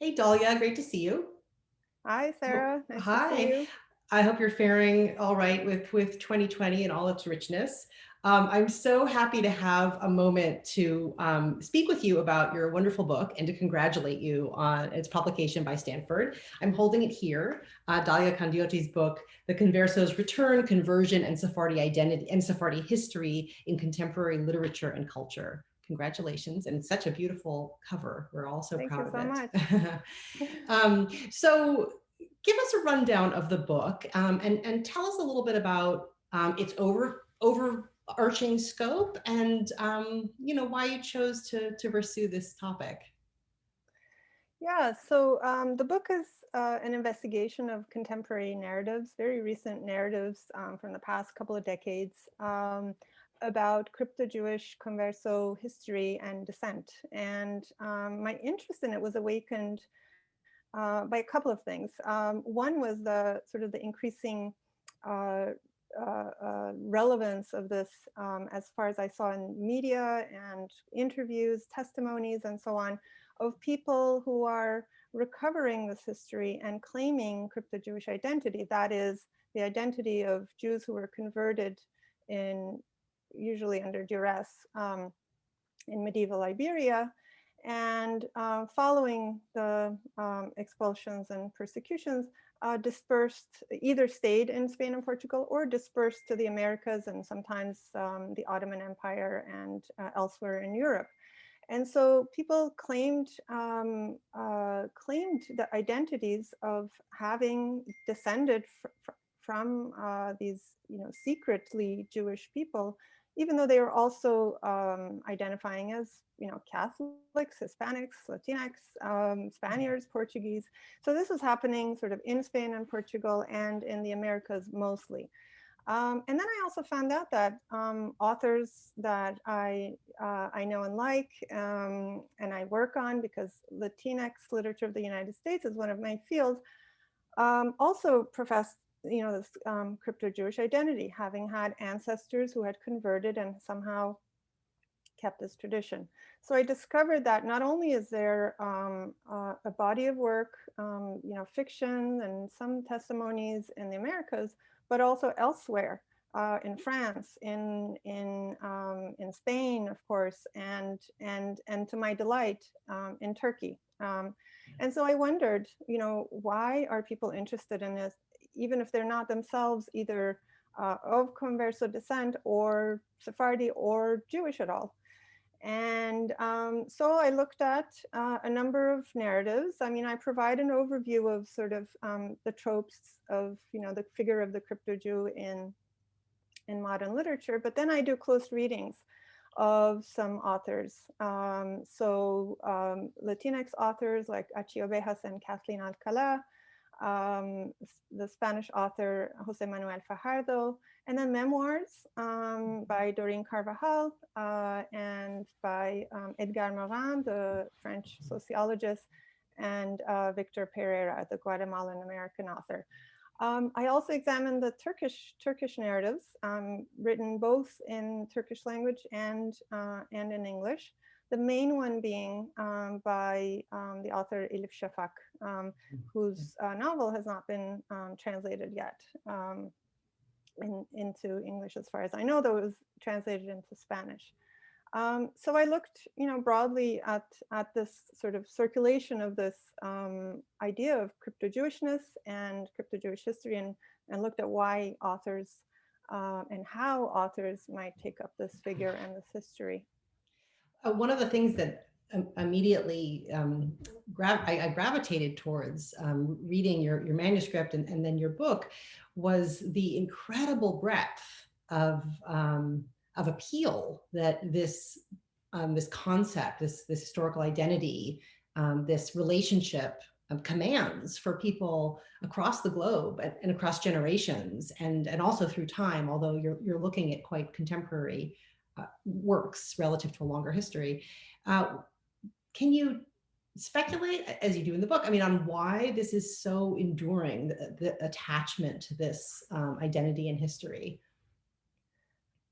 Hey, Dalia, great to see you. Hi, Sarah. Nice to see Hi. you. I hope you're faring all right with 2020 and all its richness. I'm so happy to have a moment to speak with you about your wonderful book and to congratulate you on its publication by Stanford. I'm holding it here, Dalia Kandiyoti's book, The Converso's Return, Conversion, and Sephardi Identity and Sephardi History in Contemporary Literature and Culture. Congratulations, and it's such a beautiful cover. We're all so Thank you proud of so it. much. So give us a rundown of the book and tell us a little bit about its overarching scope and why you chose to pursue this topic. The book is an investigation of contemporary narratives, very recent narratives from the past couple of decades about crypto-Jewish Converso history and descent. And my interest in it was awakened by a couple of things. One was the sort of the increasing uh, relevance of this as far as I saw in media and interviews, testimonies, and so on, of people who are recovering this history and claiming crypto-Jewish identity. That is, the identity of Jews who were converted in usually under duress in medieval Iberia, and following the expulsions and persecutions, dispersed, either stayed in Spain and Portugal or dispersed to the Americas and sometimes the Ottoman Empire and elsewhere in Europe. And so people claimed the identities of having descended from these, secretly Jewish people, even though they were also identifying as, Catholics, Hispanics, Latinx, Spaniards, Portuguese. So this was happening sort of in Spain and Portugal and in the Americas mostly. And then I also found out that authors that I know and like, and I work on, because Latinx literature of the United States is one of my fields, also professed, this crypto-Jewish identity, having had ancestors who had converted and somehow kept this tradition. So I discovered that not only is there a body of work, fiction and some testimonies in the Americas, but also elsewhere, in France, in Spain, of course, and to my delight, in Turkey. And so I wondered, why are people interested in this, even if they're not themselves either of Converso descent or Sephardi or Jewish at all? And so I looked at a number of narratives. I mean, I provide an overview of sort of the tropes of, the figure of the crypto Jew in modern literature, but then I do close readings of some authors. Latinx authors like Achille Ovejas and Kathleen Alcala, the Spanish author Jose Manuel Fajardo, and then memoirs by Doreen Carvajal and by Edgar Morin, the French sociologist, and Victor Pereira, the Guatemalan American author. I also examined the Turkish narratives, written both in Turkish language and in English. The main one being by the author Elif Shafak, whose novel has not been translated yet into English, as far as I know, though it was translated into Spanish. So I looked, broadly at this sort of circulation of this idea of crypto-Jewishness and crypto-Jewish history, and looked at why authors and how authors might take up this figure and this history. One of the things that immediately I gravitated towards reading your manuscript and then your book was the incredible breadth of of appeal that this concept, this historical identity, this relationship commands for people across the globe and across generations and also through time. Although you're looking at quite contemporary works relative to a longer history. Uh, can you speculate, as you do in the book, I mean, on why this is so enduring, the attachment to this identity and history?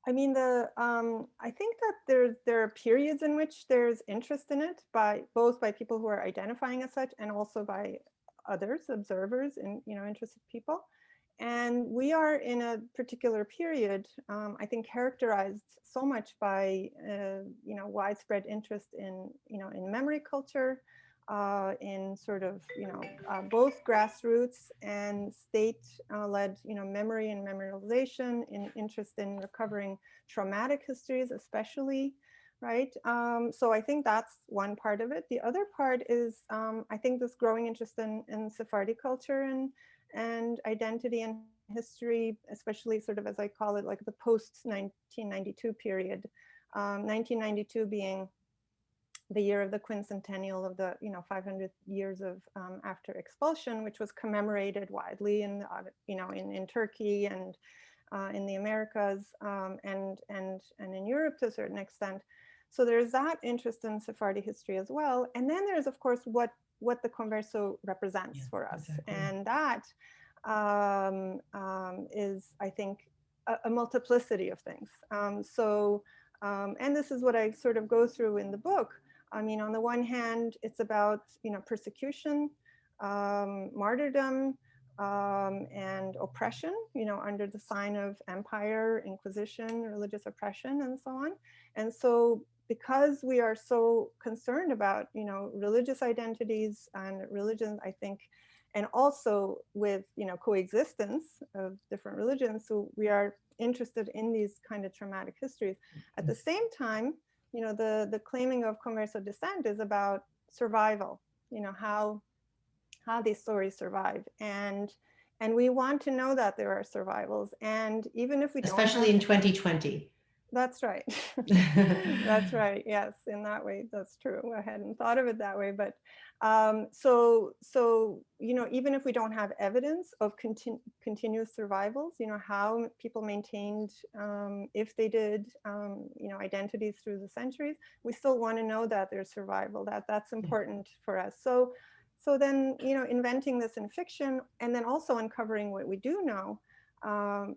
I mean, I think that there are periods in which there's interest in it by both by people who are identifying as such and also by others, observers, and interested people. And we are in a particular period, I think, characterized so much by widespread interest in in memory culture, in sort of both grassroots and state-led memory and memorialization, in interest in recovering traumatic histories, especially, right? So I think that's one part of it. The other part is I think this growing interest in Sephardi culture and identity and history, especially sort of, as I call it, like the post 1992 period. 1992 being the year of the quincentennial of the 500 years of after expulsion, which was commemorated widely in in Turkey and in the Americas and in Europe to a certain extent. So there's that interest in Sephardi history as well, and then there's of course what the Converso represents for us, exactly. And that is, I think, a multiplicity of things. And this is what I sort of go through in the book. I mean, on the one hand, it's about persecution, martyrdom, and oppression, under the sign of empire, inquisition, religious oppression, and so on. And so, because we are so concerned about religious identities and religions, I think, and also with coexistence of different religions, so we are interested in these kind of traumatic histories. At the same time, the claiming of Converso descent is about survival, how these stories survive, and we want to know that there are survivals, and even if we don't, especially in 2020. That's right. That's right. Yes, in that way, that's true. I hadn't thought of it that way, but so even if we don't have evidence of continuous survivals, how people maintained, if they did, identities through the centuries, we still want to know that there's survival. That's important for us. So then inventing this in fiction and then also uncovering what we do know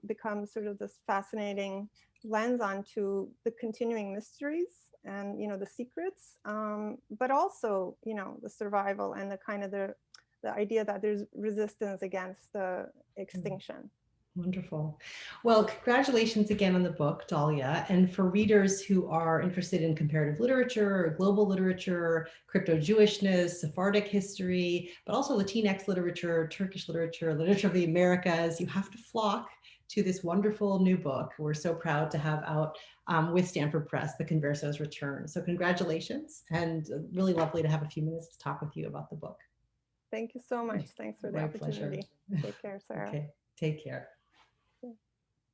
becomes sort of this fascinating lens onto the continuing mysteries and the secrets, but also the survival and the kind of the idea that there's resistance against the extinction. Wonderful. Well, congratulations again on the book, Dalia. And for readers who are interested in comparative literature or global literature, crypto-Jewishness, Sephardic history, but also Latinx literature, Turkish literature, literature of the Americas, you have to flock to this wonderful new book. We're so proud to have out with Stanford Press, The Converso's Return. So congratulations, and really lovely to have a few minutes to talk with you about the book. Thank you so much. Thanks for the opportunity. Pleasure. Take care, Sarah. Okay, take care.